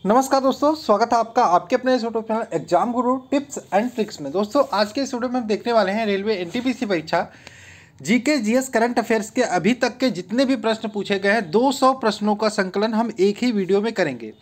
नमस्कार दोस्तों, स्वागत है आपका आपके अपने इस YouTube channel exam Guru tips and tricks में। दोस्तों आज के इस वीडियो में हम देखने वाले हैं रेलवे एनटीपीसी परीक्षा जीके जीएस करंट अफेयर्स के अभी तक के जितने भी प्रश्न पूछे गए हैं 200 प्रश्नों का संकलन हम एक ही वीडियो में करेंगे।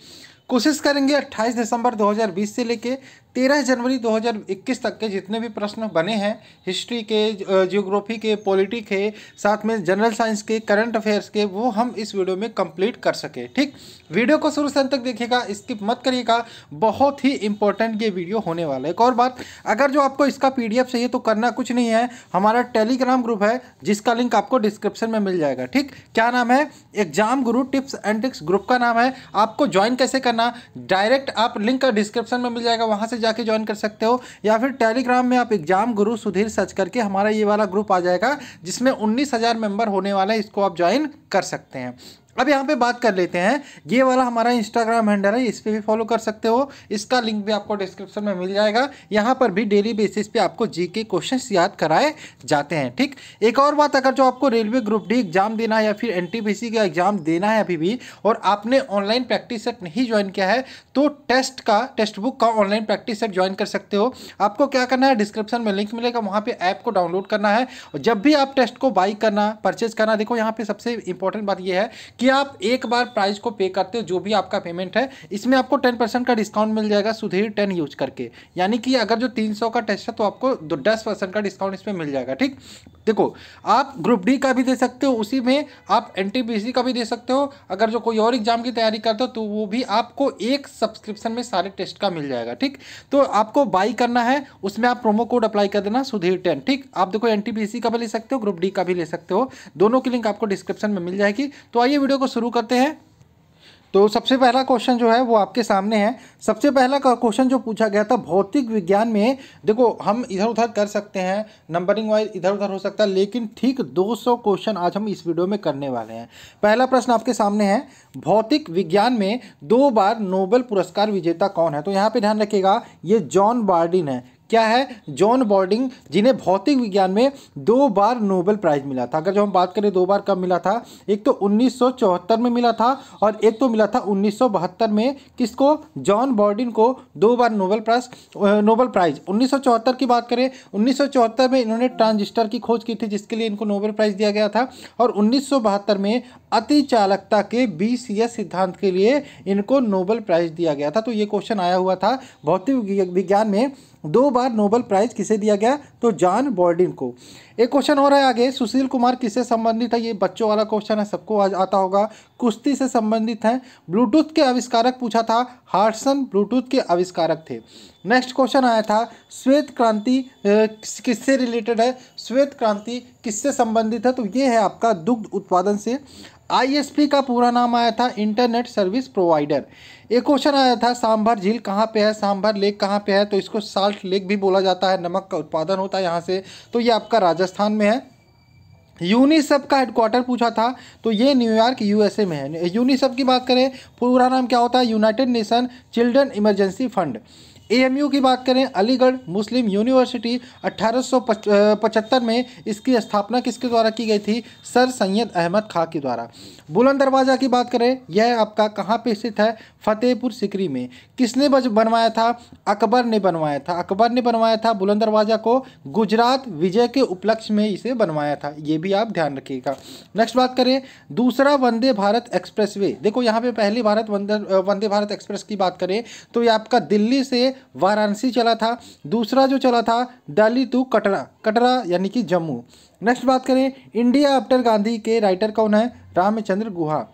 कोशिश करेंगे 28 दिसंबर 2020 से लेके 13 जनवरी 2021 तक के जितने भी प्रश्न बने हैं हिस्ट्री के, ज्योग्राफी के, पॉलिटी के, साथ में जनरल साइंस के, करंट अफेयर्स के, वो हम इस वीडियो में कंप्लीट कर सके। ठीक, वीडियो को शुरू से अंत तक देखिएगा, स्किप मत करिएगा, बहुत ही इंपॉर्टेंट ये वीडियो होने वाला है। एक और बात, अगर जो आपको इसका पीडीएफ चाहिए तो करना कुछ नहीं है, हमारा टेलीग्राम ग्रुप है जिसका लिंक आपको डिस्क्रिप्शन में मिल जाएगा। ठीक, क्या नाम है? Exam Guru tips and tricks group का नाम है। आपको ज्वाइन कैसे करना, डायरेक्ट आप लिंक डिस्क्रिप्शन में मिल जाएगा, वहां से जाके ज्वाइन कर सकते हो, या फिर टेलीग्राम में आप एग्जाम गुरु सुधीर सर्च करके हमारा ये वाला ग्रुप आ जाएगा जिसमें 19,000 मेंबर होने वाला है, इसको आप ज्वाइन कर सकते हैं। अब यहाँ पे बात कर लेते हैं, ये वाला हमारा इंस्टाग्राम हैंडल है, इस पर भी फॉलो कर सकते हो, इसका लिंक भी आपको डिस्क्रिप्शन में मिल जाएगा। यहाँ पर भी डेली बेसिस पे आपको जीके क्वेश्चंस याद कराए जाते हैं। ठीक, एक और बात, अगर जो आपको रेलवे ग्रुप डी एग्जाम देना है या फिर एनटीपीसी का एग्जाम देना है अभी भी, और आपने ऑनलाइन प्रैक्टिस सेट नहीं ज्वाइन किया है तो टेक्स्ट बुक का ऑनलाइन प्रैक्टिस सेट ज्वाइन कर सकते हो। आपको क्या करना है, डिस्क्रिप्शन में लिंक मिलेगा, वहाँ पे ऐप को डाउनलोड करना है, और जब भी आप टेस्ट को बाई करना, परचेज करना, देखो यहाँ पे सबसे इंपॉर्टेंट बात यह है कि आप एक बार प्राइस को पे करते हो, जो भी आपका पेमेंट है, इसमें आपको 10% का डिस्काउंट मिल जाएगा सुधीर 10 यूज करके। यानी कि अगर जो 300 का टेस्ट है तो आपको 10% का डिस्काउंट इसमें मिल जाएगा। ठीक, देखो आप ग्रुप डी का भी दे सकते हो, उसी में आप एनटीपीसी का भी दे सकते हो। अगर जो कोई और एग्जाम की तैयारी करते हो तो वो भी आपको एक सब्सक्रिप्शन में सारे टेस्ट का मिल जाएगा। ठीक, तो आपको बाई करना है, उसमें आप प्रोमो कोड अप्लाई कर देना सुधीर 10। ठीक, आप देखो एनटीपीसी का भी ले सकते हो, ग्रुप डी का भी ले सकते हो, दोनों की लिंक आपको डिस्क्रिप्शन में मिल जाएगी। तो आइए वीडियो को शुरू करते हैं। तो सबसे पहला क्वेश्चन जो है वो आपके सामने है। सबसे पहला क्वेश्चन जो पूछा गया था भौतिक विज्ञान में, देखो हम इधर उधर कर सकते हैं, नंबरिंग वाइज इधर उधर हो सकता है, लेकिन ठीक 200 क्वेश्चन आज हम इस वीडियो में करने वाले हैं। पहला प्रश्न आपके सामने है, भौतिक विज्ञान में 2 बार नोबेल पुरस्कार विजेता कौन है? तो यहाँ पे ध्यान रखिएगा, ये जॉन बॉर्डिन है। क्या है? जॉन बॉर्डिंग, जिन्हें भौतिक विज्ञान में 2 बार नोबेल प्राइज मिला था। अगर जो हम बात करें 2 बार कब मिला था, एक तो 1974 में मिला था और एक तो मिला था 1972 में। किसको? जॉन बॉर्डिन को 2 बार नोबेल प्राइज। 1974 की बात करें, 1974 में इन्होंने ट्रांजिस्टर की खोज की थी जिसके लिए इनको नोबेल प्राइज दिया गया था, और 1972 में अति चालकता के BCS सिद्धांत के लिए इनको नोबेल प्राइज दिया गया था। तो ये क्वेश्चन आया हुआ था, भौतिक विज्ञान में 2 बार नोबेल प्राइज किसे दिया गया? तो जॉन बॉर्डिन को। एक क्वेश्चन हो रहा है आगे, सुशील कुमार किससे संबंधित है? ये बच्चों वाला क्वेश्चन है, सबको आता होगा, कुश्ती से संबंधित है। ब्लूटूथ के आविष्कारक पूछा था, हार्सन ब्लूटूथ के आविष्कारक थे। नेक्स्ट क्वेश्चन आया था, श्वेत क्रांति किससे रिलेटेड है? श्वेत क्रांति किससे संबंधित है? तो ये है आपका दुग्ध उत्पादन से। ISP का पूरा नाम आया था इंटरनेट सर्विस प्रोवाइडर। एक क्वेश्चन आया था, सांभर झील कहाँ पे है? सांभर लेक कहाँ पे है? तो इसको साल्ट लेक भी बोला जाता है, नमक का उत्पादन होता है यहाँ से, तो ये आपका राजस्थान में है। यूनिसेफ का हेडक्वार्टर पूछा था, तो ये न्यूयॉर्क USA में है। यूनिसेफ की बात करें, पूरा नाम क्या होता है? United nation children emergency fund. AMU की बात करें, अलीगढ़ मुस्लिम यूनिवर्सिटी, 1875 में इसकी स्थापना किसके द्वारा की गई थी? सर सैयद अहमद खां के द्वारा। बुलंद दरवाज़ा की बात करें, यह आपका कहाँ पे स्थित है? फतेहपुर सिकरी में। किसने बनवाया था? अकबर ने बनवाया था। अकबर ने बनवाया था बुलंद दरवाज़ा को, गुजरात विजय के उपलक्ष्य में इसे बनवाया था, ये भी आप ध्यान रखिएगा। नेक्स्ट बात करें, दूसरा वंदे भारत एक्सप्रेसवे। देखो यहाँ पे पहली वंदे भारत एक्सप्रेस की बात करें तो ये आपका दिल्ली से वाराणसी चला था। दूसरा जो चला था दिल्ली टू कटरा यानी कि जम्मू। नेक्स्ट बात करें, इंडिया आफ्टर गांधी के राइटर कौन है? रामचंद्र गुहा।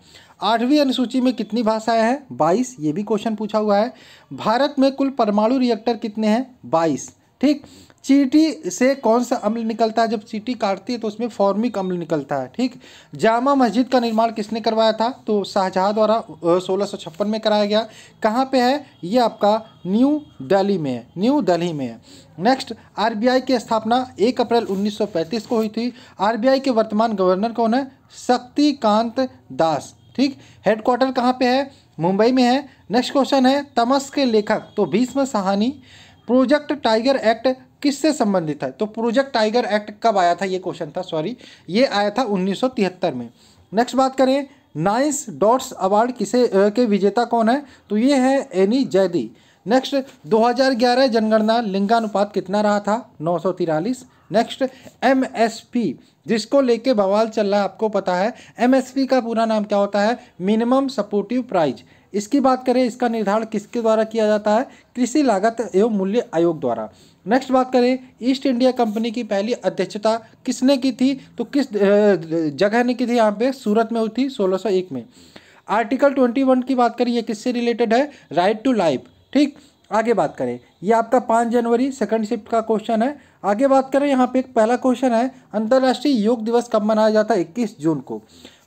8वीं अनुसूची में कितनी भाषाएं हैं? 22, ये भी क्वेश्चन पूछा हुआ है। भारत में कुल परमाणु रिएक्टर कितने हैं? 22। ठीक, चींटी से कौन सा अम्ल निकलता है? जब चींटी काटती है तो उसमें फॉर्मिक अम्ल निकलता है। ठीक, जामा मस्जिद का निर्माण किसने करवाया था? तो शाहजहां द्वारा 1656 में कराया गया। कहाँ पे है? ये आपका न्यू दिल्ली में है, न्यू दिल्ली में है। नेक्स्ट, RBI की स्थापना 1 अप्रैल 1935 को हुई थी। RBI के वर्तमान गवर्नर कौन है? शक्तिकांत दास। ठीक, हेडक्वार्टर कहाँ पे है? मुंबई में है। नेक्स्ट क्वेश्चन है, तमस के लेखक तो Bhishma Sahni. Project tiger act किससे संबंधित है? तो प्रोजेक्ट टाइगर एक्ट कब आया था? ये क्वेश्चन था, सॉरी, ये आया था 1973 में। नेक्स्ट बात करें, नाइस डॉट्स अवार्ड किसे के विजेता कौन है? तो ये है एनी जैदी। नेक्स्ट 2011 जनगणना लिंगानुपात कितना रहा था? 943। नेक्स्ट एमएसपी जिसको लेके बवाल चल रहा है, आपको पता है एमएसपी का पूरा नाम क्या होता है? Minimum supportive price. इसकी बात करें, इसका निर्धारण किसके द्वारा किया जाता है? कृषि लागत एवं मूल्य आयोग द्वारा। नेक्स्ट बात करें, ईस्ट इंडिया कंपनी की पहली अध्यक्षता किसने की थी? तो किस जगह ने की थी? यहाँ पे सूरत में हुई थी 1601 में। आर्टिकल 21 की बात करें, ये किससे रिलेटेड है? Right to life. ठीक, आगे बात करें, ये आपका 5 जनवरी सेकंड शिफ्ट का क्वेश्चन है। आगे बात करें, यहाँ पे एक पहला क्वेश्चन है, अंतर्राष्ट्रीय योग दिवस कब मनाया जाता है? 21 जून को।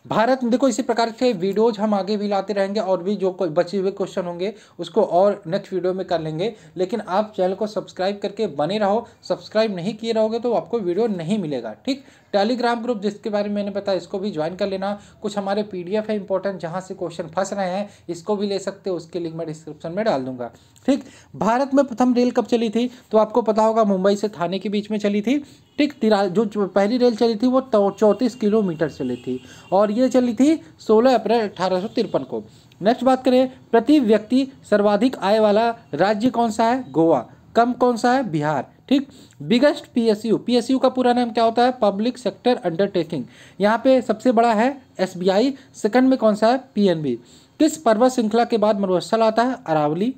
भारत में देखो, इसी प्रकार के वीडियोज हम आगे भी लाते रहेंगे और भी जो बचे हुए क्वेश्चन होंगे उसको और नेक्स्ट वीडियो में कर लेंगे। लेकिन आप चैनल को सब्सक्राइब करके बने रहो। सब्सक्राइब नहीं किए रहोगे तो आपको वीडियो नहीं मिलेगा। ठीक, टेलीग्राम ग्रुप जिसके बारे में मैंने बताया, इसको भी ज्वाइन कर लेना। कुछ हमारे PDF है इंपॉर्टेंट, जहाँ से क्वेश्चन फंस रहे हैं, इसको भी ले सकते हो। उसके लिंक मैं डिस्क्रिप्शन में डाल दूंगा। ठीक, भारत में प्रथम रेल कब चली थी? तो आपको पता होगा, मुंबई से थाने के बीच में चली थी। ठीक, जो पहली रेल चली थी वो 34 किलोमीटर चली थी और ये चली थी 16 अप्रैल 1853 को। नेक्स्ट बात करें, प्रति व्यक्ति सर्वाधिक आय वाला राज्य कौन सा है? गोवा। कम कौन सा है? बिहार। ठीक, बिगेस्ट पीएसयू का पूरा नाम क्या होता है? Public sector undertaking. यहाँ पे सबसे बड़ा है SBI, सेकंड में कौन सा है? PNB। किस पर्वत श्रृंखला के बाद मरुस्थल आता है? अरावली।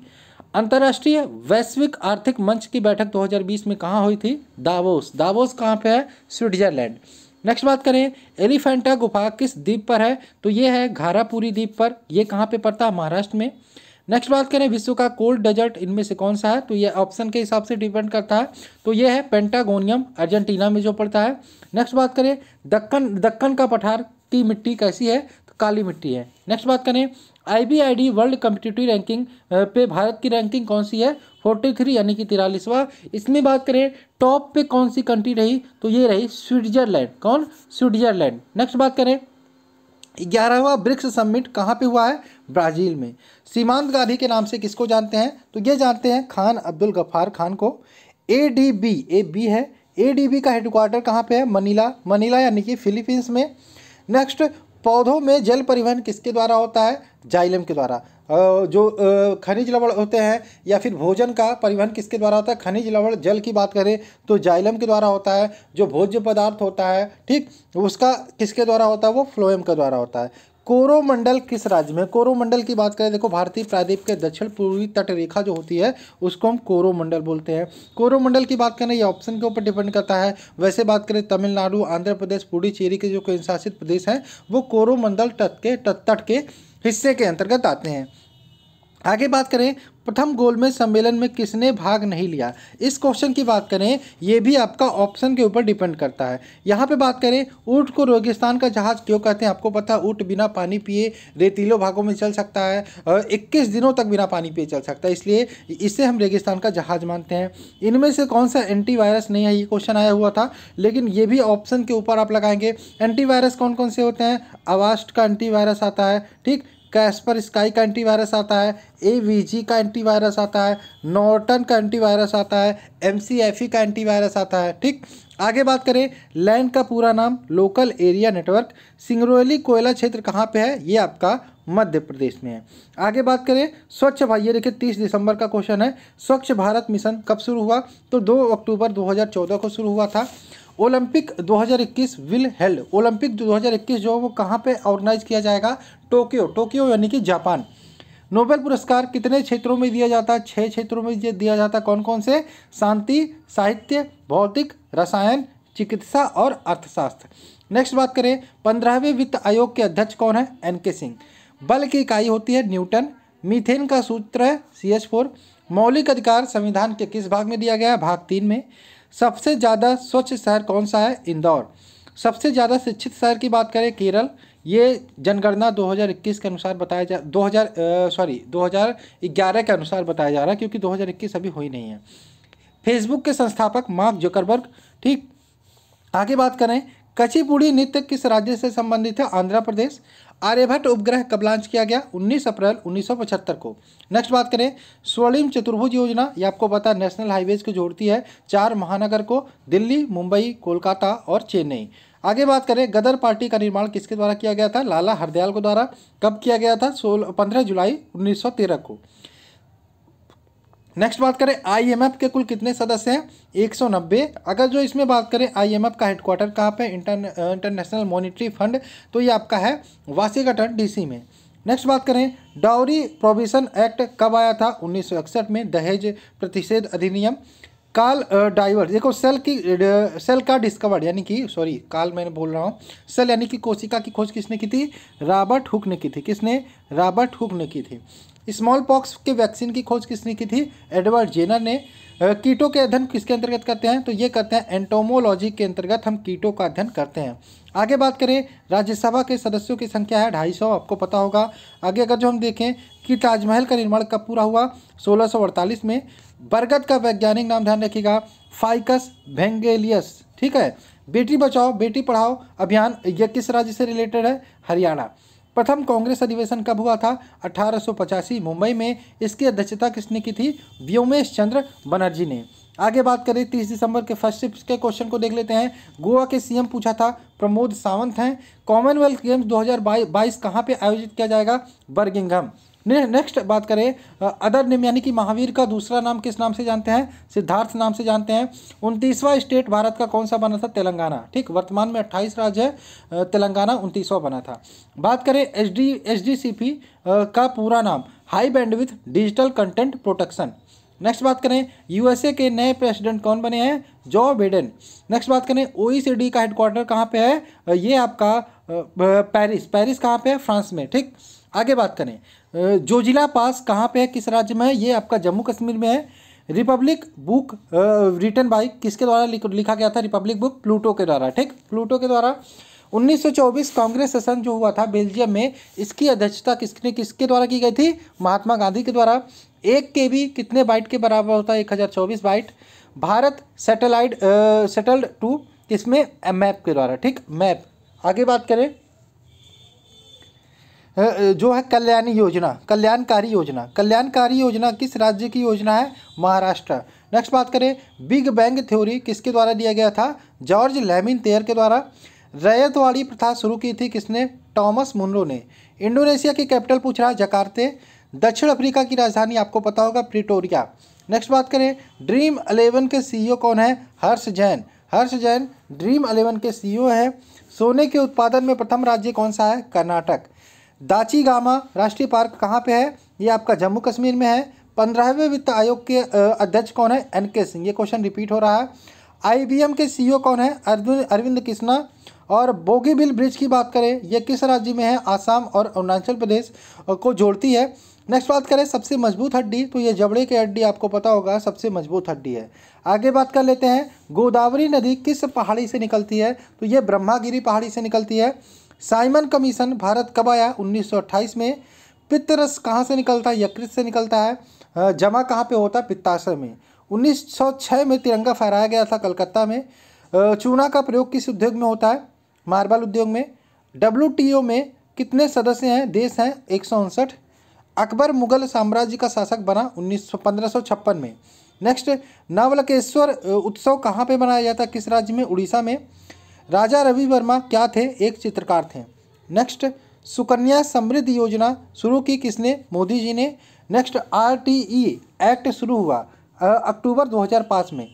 अंतर्राष्ट्रीय वैश्विक आर्थिक मंच की बैठक 2020 में कहाँ हुई थी? दावोस। दावोस कहाँ पे है? स्विट्जरलैंड। नेक्स्ट बात करें, एलिफेंटा गुफा किस द्वीप पर है? तो ये है घारापुरी द्वीप पर। ये कहाँ पे पड़ता है? महाराष्ट्र में। नेक्स्ट बात करें, विश्व का कोल्ड डेजर्ट इनमें से कौन सा है? तो ये ऑप्शन के हिसाब से डिपेंड करता है। तो ये है पेंटागोनियम, अर्जेंटीना में जो पड़ता है। नेक्स्ट बात करें, दक्कन का पठार की मिट्टी कैसी है? तो काली मिट्टी है। नेक्स्ट बात करें, IBID वर्ल्ड कम्पिटिटिव रैंकिंग पे भारत की रैंकिंग कौन सी है? 43 यानी कि 43वां। इसमें बात करें, टॉप पे कौन सी कंट्री रही? तो ये रही स्विट्जरलैंड। कौन? स्विट्जरलैंड। नेक्स्ट बात करें, 11वां ब्रिक्स समिट कहाँ पे हुआ है? ब्राज़ील में। सीमांत गांधी के नाम से किसको जानते हैं? तो ये जानते हैं खान अब्दुल गफ्फार खान को। ADB है। ADB का हेडक्वार्टर कहाँ पे है? मनीला यानी कि फिलीपींस में। नेक्स्ट, पौधों में जल परिवहन किसके द्वारा होता है? जाइलम के द्वारा। जो खनिज लवण होते हैं या फिर भोजन का परिवहन किसके द्वारा होता है? खनिज लवण जल की बात करें तो जाइलम के द्वारा होता है। जो भोज्य पदार्थ होता है, ठीक, उसका किसके द्वारा होता है? वो फ्लोएम के द्वारा होता है। कोरोमंडल किस राज्य में? कोरोमंडल की बात करें, देखो भारतीय प्रायद्वीप के दक्षिण पूर्वी तट रेखा जो होती है उसको हम कोरोमंडल बोलते हैं। कोरोमंडल की बात करें, ये ऑप्शन के ऊपर डिपेंड करता है। वैसे बात करें, तमिलनाडु, आंध्र प्रदेश, पुडुचेरी के जो केंद्र शासित प्रदेश हैं वो कोरोमंडल तट के हिस्से के अंतर्गत आते हैं। आगे बात करें, प्रथम गोलमेज सम्मेलन में किसने भाग नहीं लिया? इस क्वेश्चन की बात करें, ये भी आपका ऑप्शन के ऊपर डिपेंड करता है। यहाँ पे बात करें, ऊँट को रेगिस्तान का जहाज क्यों कहते हैं? आपको पता है, ऊँट बिना पानी पिए रेतीले भागों में चल सकता है और 21 दिनों तक बिना पानी पिए चल सकता है, इसलिए इसे हम रेगिस्तान का जहाज मानते हैं। इनमें से कौन सा एंटीवायरस नहीं है? ये क्वेश्चन आया हुआ था, लेकिन ये भी ऑप्शन के ऊपर आप लगाएंगे। एंटीवायरस कौन कौन से होते हैं? अवास्ट का एंटीवायरस आता है, ठीक, कैस्पर स्काई का एंटीवायरस आता है, AVG का एंटीवायरस आता है, नॉर्टन का एंटीवायरस आता है, MCAFE का एंटीवायरस आता है। ठीक, आगे बात करें, लैंड का पूरा नाम लोकल एरिया नेटवर्क। सिंगरौली कोयला क्षेत्र कहाँ पे है? ये आपका मध्य प्रदेश में है। आगे बात करें, स्वच्छ भारत, ये देखिए 30 दिसंबर का क्वेश्चन है। स्वच्छ भारत मिशन कब शुरू हुआ? तो 2 अक्टूबर 2014 को शुरू हुआ था। Olympic 2021 will held. ओलंपिक 2021 जो वो कहाँ पे ऑर्गेनाइज किया जाएगा? टोक्यो यानी कि जापान। नोबेल पुरस्कार कितने क्षेत्रों में दिया जाता है? 6 क्षेत्रों में दिया जाता है। कौन कौन से? शांति, साहित्य, भौतिक, रसायन, चिकित्सा और अर्थशास्त्र। नेक्स्ट बात करें, 15वें वित्त आयोग के अध्यक्ष कौन है? NK सिंह। बल की इकाई होती है न्यूटन। मीथेन का सूत्र है CH4। मौलिक अधिकार संविधान के किस भाग में दिया गया है? भाग 3 में। सबसे ज़्यादा स्वच्छ शहर कौन सा है? इंदौर। सबसे ज़्यादा शिक्षित शहर की बात करें, केरल। ये जनगणना 2021 के अनुसार बताया जा 2011 के अनुसार बताया जा रहा है, क्योंकि 2021 अभी हुई नहीं है। फेसबुक के संस्थापक मार्क जुकरबर्ग। ठीक, आगे बात करें, कुचिपुड़ी नृत्य किस राज्य से संबंधित है? आंध्र प्रदेश। आर्यभट्ट उपग्रह कब लॉन्च किया गया? 19 अप्रैल 1975 को। नेक्स्ट बात करें, स्वर्णिम चतुर्भुज योजना, ये आपको पता है नेशनल हाईवेज को जोड़ती है 4 महानगर को, दिल्ली, मुंबई, कोलकाता और चेन्नई। आगे बात करें, गदर पार्टी का निर्माण किसके द्वारा किया गया था? लाला हरदयाल के द्वारा। कब किया गया था? 15 जुलाई 1913 को। नेक्स्ट बात करें, आईएमएफ के कुल कितने सदस्य हैं? 190। अगर जो इसमें बात करें आईएमएफ का हेडक्वार्टर कहाँ पे? इंटरनेशनल मॉनिटरी फंड, तो ये आपका है वाशिंगटन डीसी में। नेक्स्ट बात करें, डाउरी प्रोविजन एक्ट कब आया था? 1961 में। दहेज प्रतिषेध अधिनियम। काल डाइवर्स, देखो सेल का डिस्कवर्ड यानी कि काल मैंने बोल रहा हूँ, सेल यानी कि कोशिका की खोज किसने की थी? रॉबर्ट हुक ने की थी। किसने? रॉबर्ट हुक ने की थी। स्मॉल पॉक्स के वैक्सीन की खोज किसने की थी? एडवर्ड जेनर ने। कीटों के अध्ययन किसके अंतर्गत करते हैं? तो ये करते हैं एंटोमोलॉजी के अंतर्गत हम कीटों का अध्ययन करते हैं। आगे बात करें, राज्यसभा के सदस्यों की संख्या है 250, आपको पता होगा। आगे अगर जो हम देखें कि ताजमहल का निर्माण कब पूरा हुआ? 1648 में। बरगद का वैज्ञानिक नाम ध्यान रखिएगा, फाइकस वेंगेलियस। ठीक है। बेटी बचाओ बेटी पढ़ाओ अभियान यह किस राज्य से रिलेटेड है? हरियाणा। प्रथम कांग्रेस अधिवेशन कब हुआ था? 1885 मुंबई में। इसकी अध्यक्षता किसने की थी? व्योमेश चंद्र बनर्जी ने। आगे बात करें 30 दिसंबर के फर्स्ट शिफ्ट के क्वेश्चन को देख लेते हैं। गोवा के सीएम पूछा था, प्रमोद सावंत हैं। कॉमनवेल्थ गेम्स 2022 कहाँ पे आयोजित किया जाएगा? बर्मिंघम। नेक्स्ट बात करें, अदर नेम यानी कि महावीर का दूसरा नाम किस नाम से जानते हैं? सिद्धार्थ नाम से जानते हैं। 29वां स्टेट भारत का कौन सा बना था? तेलंगाना। ठीक, वर्तमान में 28 राज्य है, तेलंगाना 29वां बना था। बात करें HDCP का पूरा नाम? High bandwidth digital content protection. Next बात करें, USA के नए प्रेसिडेंट कौन बने हैं? Joe Biden. नेक्स्ट बात करें, OECD का हेडक्वार्टर कहाँ पे है? ये आपका पेरिस कहाँ पे है? फ्रांस में। ठीक, आगे बात करें, जोजिला पास कहाँ पे है? किस राज्य में है? ये आपका जम्मू कश्मीर में है। रिपब्लिक बुक रिटन बाय किसके द्वारा लिखा गया था? रिपब्लिक बुक प्लूटो के द्वारा। ठीक, प्लूटो के द्वारा। 1924 कांग्रेस सेशन जो हुआ था बेल्जियम में, इसकी अध्यक्षता किसके द्वारा की गई थी? महात्मा गांधी के द्वारा। 1 KB कितने बाइट के बराबर होता है? 1024 बाइट। भारत सेटल्ड टू किसमें? मैप के द्वारा। ठीक, मैप। आगे बात करें, जो है कल्याणकारी योजना किस राज्य की योजना है? महाराष्ट्र। नेक्स्ट बात करें, बिग बैंग थ्योरी किसके द्वारा दिया गया था? जॉर्ज लेमिन-तेयर के द्वारा। रैयतवाड़ी प्रथा शुरू की थी किसने? टॉमस मुनरो ने। इंडोनेशिया की कैपिटल पूछ रहा है, जकार्ते। दक्षिण अफ्रीका की राजधानी आपको पता होगा, प्रिटोरिया। नेक्स्ट बात करें, ड्रीम 11 के CEO कौन है? हर्ष जैन ड्रीम 11 के CEO है। सोने के उत्पादन में प्रथम राज्य कौन सा है? कर्नाटक। दाचीगामा राष्ट्रीय पार्क कहाँ पे है? ये आपका जम्मू कश्मीर में है। 15वें वित्त आयोग के अध्यक्ष कौन है? NK सिंह। ये क्वेश्चन रिपीट हो रहा है। IBM के CEO कौन है? अरविंद कृष्णा। और बोगीबिल ब्रिज की बात करें, ये किस राज्य में है? आसाम और अरुणाचल प्रदेश को जोड़ती है। नेक्स्ट बात करें, सबसे मजबूत हड्डी, तो ये जबड़े की हड्डी आपको पता होगा सबसे मजबूत हड्डी है। आगे बात कर लेते हैं, गोदावरी नदी किस पहाड़ी से निकलती है? तो ये ब्रह्मागिरी पहाड़ी से निकलती है। साइमन कमीशन भारत कब आया? 1928 में। पित्तरस कहाँ से निकलता है? यकृत से निकलता है। जमा कहाँ पे होता है? पित्ताशय में। 1906 में तिरंगा फहराया गया था कलकत्ता में। चूना का प्रयोग किस उद्योग में होता है? मार्बल उद्योग में। WTO में कितने सदस्य हैं? देश हैं 159। अकबर मुगल साम्राज्य का शासक बना 1556 में। नेक्स्ट, नवलकेश्वर उत्सव कहाँ पे मनाया जाता है? किस राज्य में? उड़ीसा में। राजा रवि वर्मा क्या थे? एक चित्रकार थे। नेक्स्ट, सुकन्या समृद्धि योजना शुरू की किसने? मोदी जी ने। नेक्स्ट, RTE एक्ट शुरू हुआ अक्टूबर 2005 में।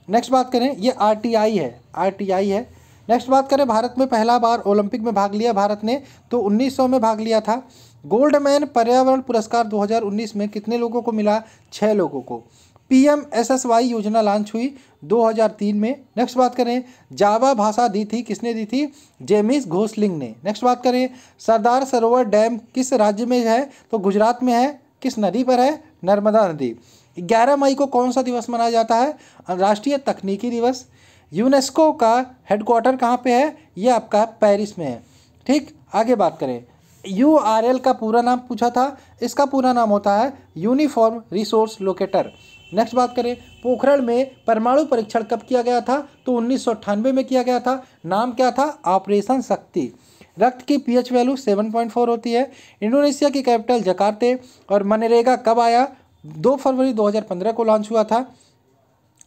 नेक्स्ट बात करें, ये RTI है। नेक्स्ट बात करें, भारत में पहला बार ओलंपिक में भाग लिया भारत ने, तो 1900 में भाग लिया था। गोल्डमैन पर्यावरण पुरस्कार 2019 में कितने लोगों को मिला? 6 लोगों को। PMSSY योजना लॉन्च हुई 2003 में। नेक्स्ट बात करें, जावा भाषा दी थी किसने दी थी? जेमिस घोसलिंग ने। नेक्स्ट बात करें, सरदार सरोवर डैम किस राज्य में है? तो गुजरात में है। किस नदी पर है? नर्मदा नदी। 11 मई को कौन सा दिवस मनाया जाता है? राष्ट्रीय तकनीकी दिवस। यूनेस्को का हेडक्वार्टर कहाँ पे है? ये आपका पेरिस में है। ठीक, आगे बात करें, URL का पूरा नाम पूछा था, इसका पूरा नाम होता है यूनिफॉर्म रिसोर्स लोकेटर। नेक्स्ट बात करें, पोखरण में परमाणु परीक्षण कब किया गया था? तो 1998 में किया गया था। नाम क्या था? ऑपरेशन शक्ति। रक्त की pH वैल्यू 7.4 होती है। इंडोनेशिया की कैपिटल जकार्ते। और मनरेगा कब आया? 2 फरवरी 2015 को लॉन्च हुआ था।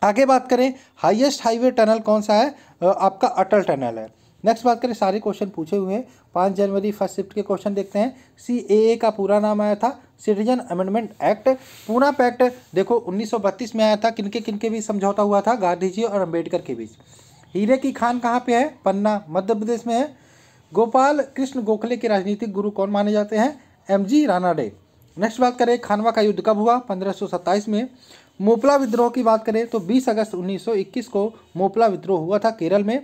आगे बात करें, हाईएस्ट हाईवे टनल कौन सा है? आपका अटल टनल है। नेक्स्ट बात करें, सारे क्वेश्चन पूछे हुए हैं। 5 जनवरी फर्स्ट शिफ्ट के क्वेश्चन देखते हैं। CAA का पूरा नाम आया था citizen amendment act. Poona pact देखो 1932 में आया था। किनके किनके बीच समझौता हुआ था? गांधी जी और अम्बेडकर के बीच। हीरे की खान कहाँ पे है? पन्ना मध्य प्रदेश में है। गोपाल कृष्ण गोखले के राजनीतिक गुरु कौन माने जाते हैं? MG रानाडे। नेक्स्ट बात करें, खानवा का युद्ध कब हुआ? 1527 में। मोपला विद्रोह की बात करें तो 20 अगस्त 1921 को मोपला विद्रोह हुआ था केरल में।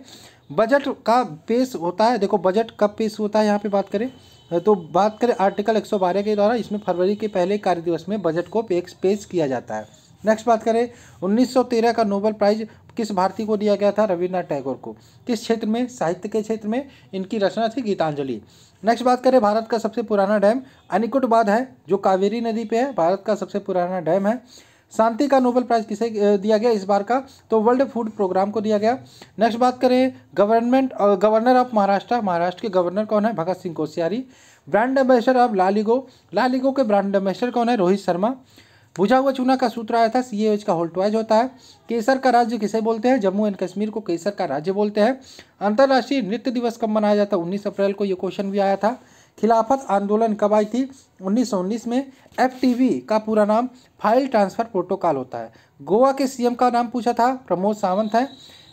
बजट का पेश होता है, देखो बजट कब पेश होता है यहाँ पे बात करें तो बात करें आर्टिकल 112 के द्वारा। इसमें फरवरी के पहले कार्य दिवस में बजट को पेश किया जाता है। नेक्स्ट बात करें, 1913 का नोबेल प्राइज किस भारतीय को दिया गया था? रविन्द्रनाथ टैगोर को। किस क्षेत्र में? साहित्य के क्षेत्र में। इनकी रचना थी गीतांजलि। नेक्स्ट बात करें, भारत का सबसे पुराना डैम अनिकुटबाद है जो कावेरी नदी पे है। भारत का सबसे पुराना डैम है। शांति का नोबेल प्राइज किसे दिया गया इस बार का? तो वर्ल्ड फूड प्रोग्राम को दिया गया। नेक्स्ट बात करें, गवर्नर ऑफ महाराष्ट्र। महाराष्ट्र के गवर्नर कौन है? Bhagat Singh Koshyari. Brand ambassador of लालिगो। लालिगो के ब्रांड एम्बेसडर कौन है? रोहित शर्मा। बुझा हुआ चूना का सूत्र आया था CAH का होल ट्वाइज होता है। केसर का राज्य किसे बोलते हैं? जम्मू एंड कश्मीर को केसर का राज्य बोलते हैं। अंतर्राष्ट्रीय नृत्य दिवस कब मनाया जाता है? 19 अप्रैल को ये क्वेश्चन भी आया था। खिलाफत आंदोलन कब आई थी? 1919 में। FTP का पूरा नाम फाइल ट्रांसफर प्रोटोकॉल होता है। गोवा के CM का नाम पूछा था, प्रमोद सावंत है।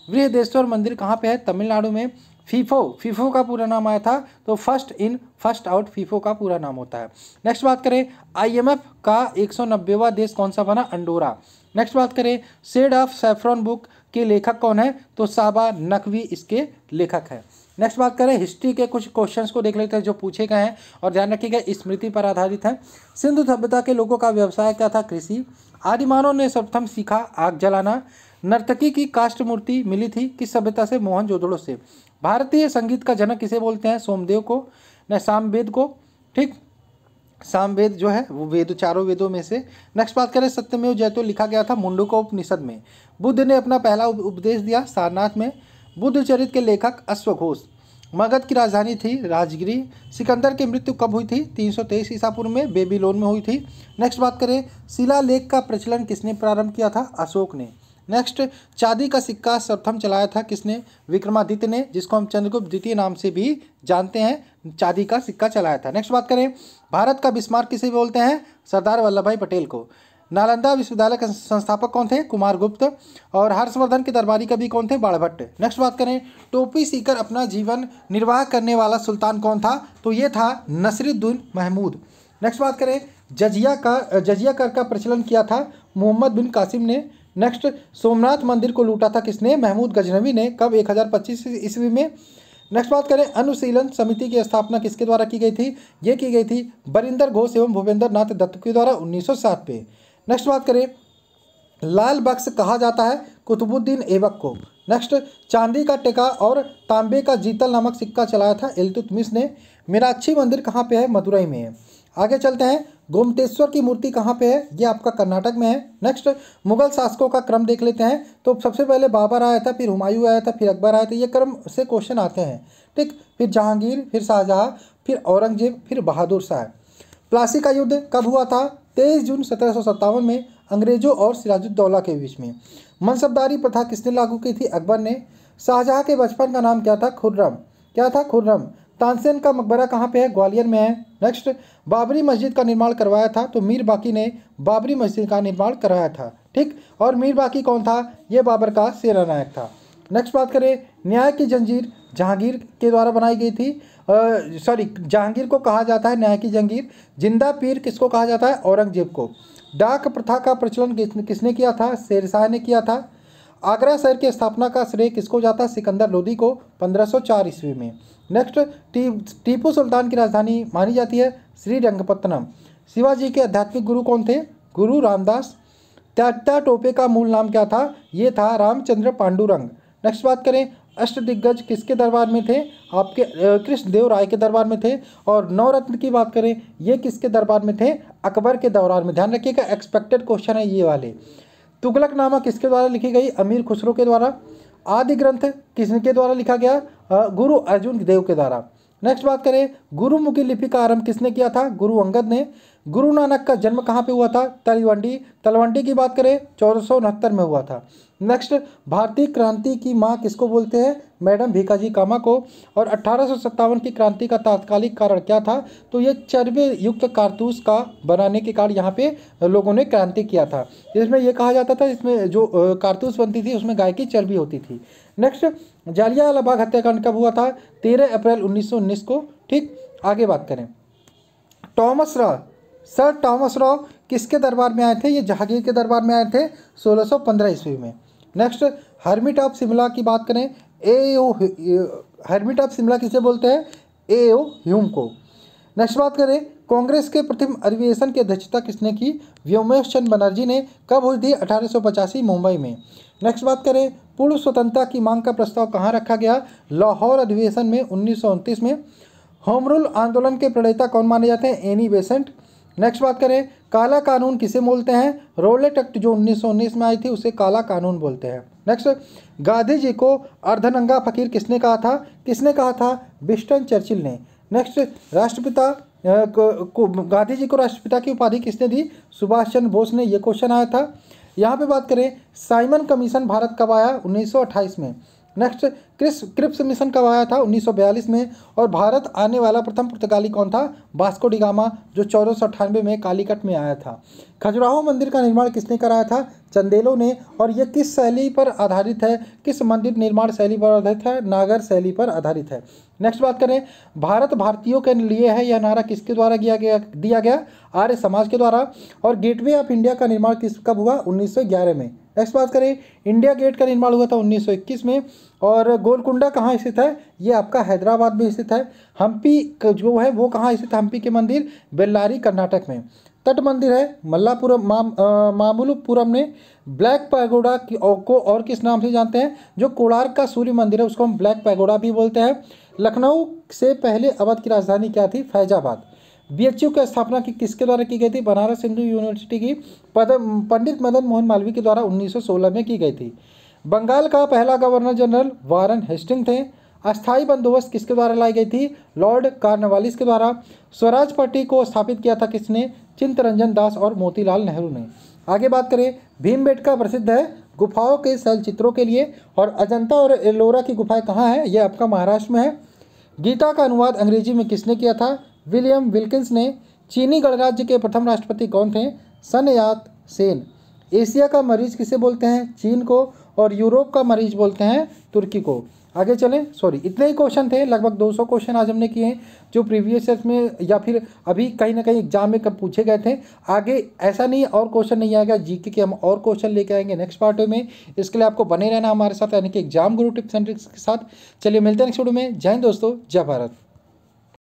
बृहदेश्वर मंदिर कहाँ पे है? तमिलनाडु में। फीफो का पूरा नाम आया था तो first in first out FIFO का पूरा नाम होता है। नेक्स्ट बात करें, IMF का 190वां देश कौन सा बना? अंडोरा। नेक्स्ट बात करें, शेड ऑफ सैफरॉन बुक के लेखक कौन है? तो साबा नकवी इसके लेखक है। नेक्स्ट बात करें, हिस्ट्री के कुछ क्वेश्चंस को देख लेते हैं जो पूछे गए हैं और ध्यान रखिएगा स्मृति पर आधारित है। सिंधु सभ्यता के लोगों का व्यवसाय क्या था? कृषि। आदिमानव ने सर्वप्रथम सीखा आग जलाना। नर्तकी की काष्ठ मूर्ति मिली थी किस सभ्यता से? मोहनजोदड़ो से। भारतीय संगीत का जनक किसे बोलते हैं? सोमदेव को, न सामवेद को। ठीक, सामवेद जो है वो वेद, चारों वेदों में से। नेक्स्ट बात करें, सत्यमेव जयते लिखा गया था मुंडको उपनिषद में। बुद्ध ने अपना पहला उपदेश दिया सारनाथ में। बुद्ध चरित्र के लेखक अश्वघोष। मगध की राजधानी थी राजगिरी। सिकंदर की मृत्यु कब हुई थी? 323 ईसा पूर्व में बेबीलोन में हुई थी। नेक्स्ट बात करें, शिलालेख का प्रचलन किसने प्रारंभ किया था? अशोक ने। नेक्स्ट, चांदी का सिक्का सर्वप्रथम चलाया था किसने? विक्रमादित्य ने, जिसको हम चंद्रगुप्त द्वितीय नाम से भी जानते हैं। चांदी का सिक्का चलाया था। नेक्स्ट बात करें, भारत का बिस्मार्क किसे बोलते हैं? सरदार वल्लभ भाई पटेल को। नालंदा विश्वविद्यालय के संस्थापक कौन थे? कुमार गुप्त। और हर्षवर्धन के दरबारी कवि कौन थे? बाणभट्ट। नेक्स्ट बात करें, टोपी सीकर अपना जीवन निर्वाह करने वाला सुल्तान कौन था? तो ये था नसीरुद्दीन महमूद। नेक्स्ट बात करें, जजिया कर का प्रचलन किया था मोहम्मद बिन कासिम ने। नेक्स्ट, सोमनाथ मंदिर को लूटा था किसने? महमूद गजनवी ने। कब? 1025 ईस्वी में। नेक्स्ट बात करें, अनुशीलन समिति की स्थापना किसके द्वारा की गई थी? ये की गई थी बरिंदर घोष एवं भूपेंद्र नाथ दत्त के द्वारा 1907 पे। नेक्स्ट बात करें, लाल बक्स कहा जाता है कुतुबुद्दीन ऐबक को। नेक्स्ट, चांदी का टेका और तांबे का जीतल नामक सिक्का चलाया था इल्तुतमिश ने। मीनाक्षी मंदिर कहाँ पे है? मदुरई में है। आगे चलते हैं, गोमतेश्वर की मूर्ति कहाँ पे है? ये आपका कर्नाटक में है। नेक्स्ट, मुगल शासकों का क्रम देख लेते हैं। तो सबसे पहले बाबर आया था, फिर हुमायूं आया था, फिर अकबर आया था। ये क्रम से क्वेश्चन आते हैं। ठीक, फिर जहांगीर, फिर शाहजहां, फिर औरंगजेब, फिर बहादुर शाह। प्लासी का युद्ध कब हुआ था? 23 जून 1757 में अंग्रेजों और सिराजुद्दौला के बीच में। मनसबदारी प्रथा किसने लागू की थी? अकबर ने। शाहजहां के बचपन का नाम क्या था? खुर्रम। क्या था? खुर्रम। तानसेन का मकबरा कहाँ पे है? ग्वालियर में है। नेक्स्ट, बाबरी मस्जिद का निर्माण करवाया था तो मीर बाकी ने बाबरी मस्जिद का निर्माण कराया था। ठीक, और मीर बाकी कौन था? ये बाबर का सेनानायक था। नेक्स्ट बात करें, न्याय की जंजीर जहांगीर के द्वारा बनाई गई थी। जहांगीर को कहा जाता है न्याय की जंजीर। जिंदा पीर किसको कहा जाता है? औरंगजेब को। डाक प्रथा का प्रचलन किसने किया था? शेरशाह ने किया था। आगरा शहर की स्थापना का श्रेय किसको जाता है? सिकंदर लोदी को 1504 ईस्वी में। नेक्स्ट, टीपू सुल्तान की राजधानी मानी जाती है श्रीरंगपत्तनम। शिवाजी के आध्यात्मिक गुरु कौन थे? गुरु रामदास। त्यात्या टोपे का मूल नाम क्या था? ये था रामचंद्र पांडुरंग। नेक्स्ट बात करें, अष्टदिग्गज किसके दरबार में थे? आपके कृष्णदेव राय के दरबार में थे। और नवरत्न की बात करें, ये किसके दरबार में थे? अकबर के दरबार में। ध्यान रखिएगा, एक्सपेक्टेड क्वेश्चन है ये वाले। तुगलकनामा किसके द्वारा लिखी गई? अमीर खुसरो के द्वारा। आदि ग्रंथ किसके द्वारा लिखा गया? गुरु अर्जुन देव के द्वारा। नेक्स्ट बात करें, गुरुमुखी लिपि का आरंभ किसने किया था? गुरु अंगद ने। गुरु नानक का जन्म कहाँ पे हुआ था? तलवंडी। तलवंडी की बात करें 1469 में हुआ था। नेक्स्ट, भारतीय क्रांति की माँ किसको बोलते हैं? मैडम भीकाजी कामा को। और 1857 की क्रांति का तात्कालिक कारण क्या था? तो ये चर्बी युक्त कारतूस का बनाने के कारण यहाँ पे लोगों ने क्रांति किया था, जिसमें ये कहा जाता था इसमें जो कारतूस बनती थी उसमें गाय की चर्बी होती थी। नेक्स्ट, जालियांवाला बाग हत्याकांड कब हुआ था? 13 अप्रैल 1919 को। ठीक, आगे बात करें। Thomas raw, sir Thomas raw किसके दरबार में आए थे? ये जहांगीर के दरबार में आए थे 1615 ईस्वी में। नेक्स्ट, हर्मिट ऑफ शिमला की बात करें, हर्मिट ऑफ शिमला किसे बोलते हैं? ए ओ ह्यूम को। नेक्स्ट बात करें, कांग्रेस के प्रथम अधिवेशन की अध्यक्षता किसने की? व्योमेश चंद्र बनर्जी ने। कब हुई थी? 1885 मुंबई में। नेक्स्ट बात करें, पूर्ण स्वतंत्रता की मांग का प्रस्ताव कहाँ रखा गया? लाहौर अधिवेशन में 1929 में। होम रूल आंदोलन के प्रणेता कौन माने जाते हैं? Annie Besant. नेक्स्ट बात करें, काला कानून किसे बोलते हैं? रॉलेट एक्ट जो 1919 में आई थी उसे काला कानून बोलते हैं। नेक्स्ट, गांधी जी को अर्धनंगा फकीर किसने कहा था? किसने कहा था? विंस्टन चर्चिल ने। नेक्स्ट, राष्ट्रपिता गांधी जी को राष्ट्रपिता की उपाधि किसने दी? सुभाष चंद्र बोस ने। ये क्वेश्चन आया था। यहाँ पे बात करें, साइमन कमीशन भारत कब आया? 1928 में। नेक्स्ट, क्रिप्स मिशन कब आया था? 1942 में। और भारत आने वाला प्रथम पुर्तगाली कौन था? वास्को डी गामा, जो 1498 में कालीकट में आया था। खजुराहो मंदिर का निर्माण किसने कराया था? चंदेलों ने। और यह किस शैली पर आधारित है? किस मंदिर निर्माण शैली पर आधारित है? नागर शैली पर आधारित है। नेक्स्ट बात करें, भारत भारतीयों के लिए है यह नारा किसके द्वारा दिया गया? आर्य समाज के द्वारा। और गेटवे ऑफ इंडिया का निर्माण कब हुआ? 1911 में। नेक्स्ट बात करें, इंडिया गेट का निर्माण हुआ था 1921 में। और गोलकुंडा कहाँ स्थित है? ये आपका हैदराबाद में स्थित है। हम्पी जो है वो कहाँ स्थित है? हम्पी के मंदिर बेल्लारी कर्नाटक में। तट मंदिर है मल्लापुरम मामल्लपुरम में। ब्लैक पैगोडा को और किस नाम से जानते हैं? जो कोणार्क का सूर्य मंदिर है उसको हम ब्लैक पैगोडा भी बोलते हैं। लखनऊ से पहले अवध की राजधानी क्या थी? फैजाबाद। बीएचयू की स्थापना किसके द्वारा की गई थी? बनारस हिंदू यूनिवर्सिटी की पंडित मदन मोहन मालवीय के द्वारा 1916 में की गई थी। बंगाल का पहला गवर्नर जनरल वारन हेस्टिंग थे। अस्थायी बंदोबस्त किसके द्वारा लाई गई थी? लॉर्ड कॉर्नवालिस के द्वारा। स्वराज पार्टी को स्थापित किया था किसने? चित्तरंजन दास और मोतीलाल नेहरू ने। आगे बात करें, भीमबेटका प्रसिद्ध है गुफाओं के शैल चित्रों के लिए। और अजंता और एलोरा की गुफाएं कहाँ है? ये आपका महाराष्ट्र में है। गीता का अनुवाद अंग्रेजी में किसने किया था? विलियम विल्किंस ने। चीनी गणराज्य के प्रथम राष्ट्रपति कौन थे? सन यात सेन। एशिया का मरीज किसे बोलते हैं? चीन को। और यूरोप का मरीज बोलते हैं तुर्की को। आगे चलें, इतने ही क्वेश्चन थे, लगभग 200 क्वेश्चन आज हमने किए हैं जो प्रीवियस ईयर में या फिर अभी कहीं ना कहीं एग्जाम में कब पूछे गए थे। आगे ऐसा नहीं और क्वेश्चन नहीं आएगा जीके के, हम और क्वेश्चन लेके आएंगे नेक्स्ट पार्ट में। इसके लिए आपको बने रहना हमारे साथ, यानी कि exam Guru tips and tricks के साथ। चलिए मिलते हैं नेक्स्ट वीडियो में। जय हिंद दोस्तों, जय भारत।